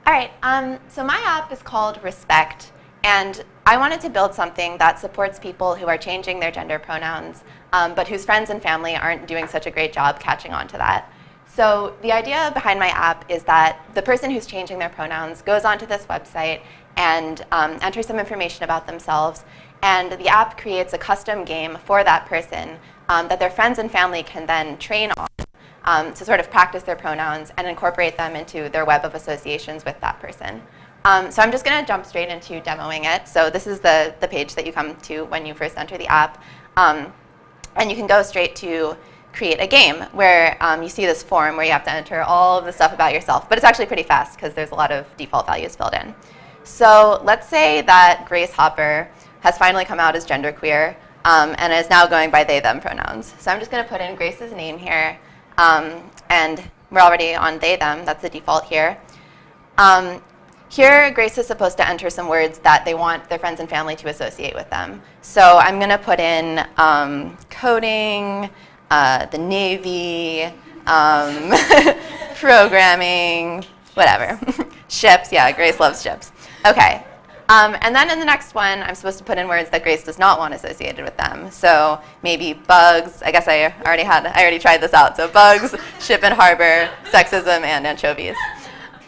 All right, so my app is called Respect, and I wanted to build something that supports people who are changing their gender pronouns, but whose friends and family aren't doing such a great job catching on to that. So the idea behind my app is that the person who's changing their pronouns goes onto this website and enters some information about themselves, and the app creates a custom game for that person that their friends and family can then train on. To sort of practice their pronouns and incorporate them into their web of associations with that person. So I'm just going to jump straight into demoing it. So this is the page that you come to when you first enter the app. And you can go straight to create a game where you see this form where you have to enter all of the stuff about yourself. But it's actually pretty fast because there's a lot of default values filled in. So let's say that Grace Hopper has finally come out as genderqueer and is now going by they, them pronouns. So I'm just going to put in Grace's name here. And we're already on they, them. That's the default here. Here, Grace is supposed to enter some words that they want their friends and family to associate with them. So I'm going to put in coding, the Navy, programming, whatever. Ships, yeah, Grace loves ships. Okay. And then in the next one, I'm supposed to put in words that Grace does not want associated with them. So maybe bugs. I guess I already tried this out. So bugs, ship and harbor, sexism, and anchovies.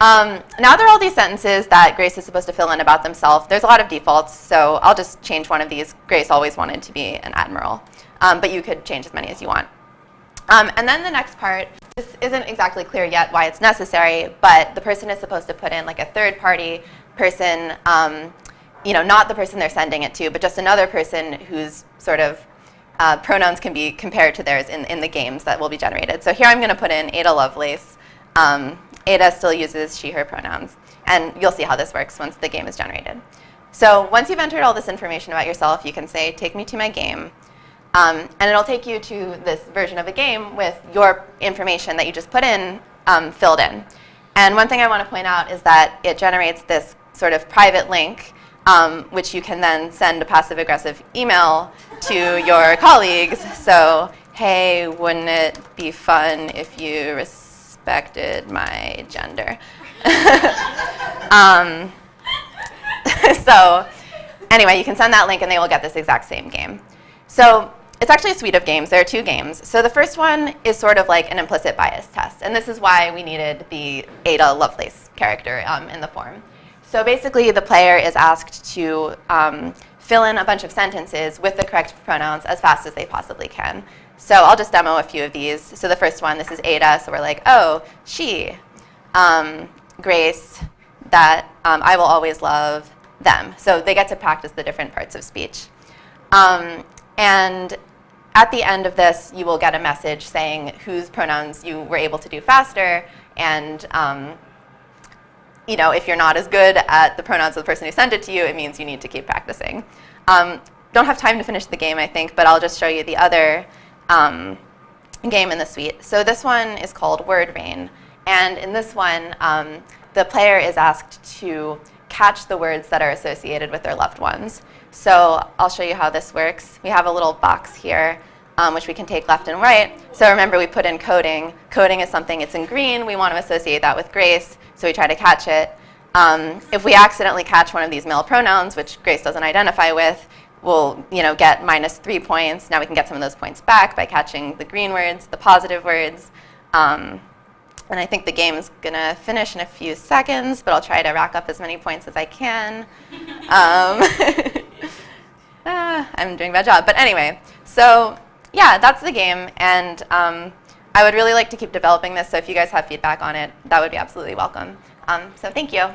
Now there are all these sentences that Grace is supposed to fill in about themselves. There's a lot of defaults, so I'll just change one of these. Grace always wanted to be an admiral, but you could change as many as you want. And then the next part, this isn't exactly clear yet why it's necessary, but the person is supposed to put in like a third-party person, not the person they're sending it to, but just another person whose sort of pronouns can be compared to theirs in the games that will be generated. So here I'm going to put in Ada Lovelace. Ada still uses she, her pronouns. And you'll see how this works once the game is generated. So once you've entered all this information about yourself, you can say, take me to my game. And it'll take you to this version of a game with your information that you just put in filled in. And one thing I want to point out is that it generates this sort of private link, which you can then send a passive-aggressive email to your colleagues. So, hey, wouldn't it be fun if you respected my gender? So anyway, you can send that link and they will get this exact same game. So it's actually a suite of games. There are two games. So the first one is sort of like an implicit bias test. And this is why we needed the Ada Lovelace character in the form. So basically, the player is asked to fill in a bunch of sentences with the correct pronouns as fast as they possibly can. So I'll just demo a few of these. So the first one, this is Ada. So we're like, oh, she, Grace, that I will always love them. So they get to practice the different parts of speech. And at the end of this, you will get a message saying whose pronouns you were able to do faster, and if you're not as good at the pronouns of the person who sent it to you, it means you need to keep practicing. Don't have time to finish the game, I think, but I'll just show you the other game in the suite. So this one is called Word Rain, and in this one, the player is asked to catch the words that are associated with their loved ones. So I'll show you how this works. We have a little box here, which we can take left and right. So remember, we put in coding. Coding is something, it's in green. We want to associate that with Grace, so we try to catch it. If we accidentally catch one of these male pronouns, which Grace doesn't identify with, we'll get -3 points. Now we can get some of those points back by catching the green words, the positive words. And I think the game's going to finish in a few seconds, but I'll try to rack up as many points as I can. I'm doing a bad job. But anyway, so yeah, that's the game. And I would really like to keep developing this. So if you guys have feedback on it, that would be absolutely welcome. So thank you.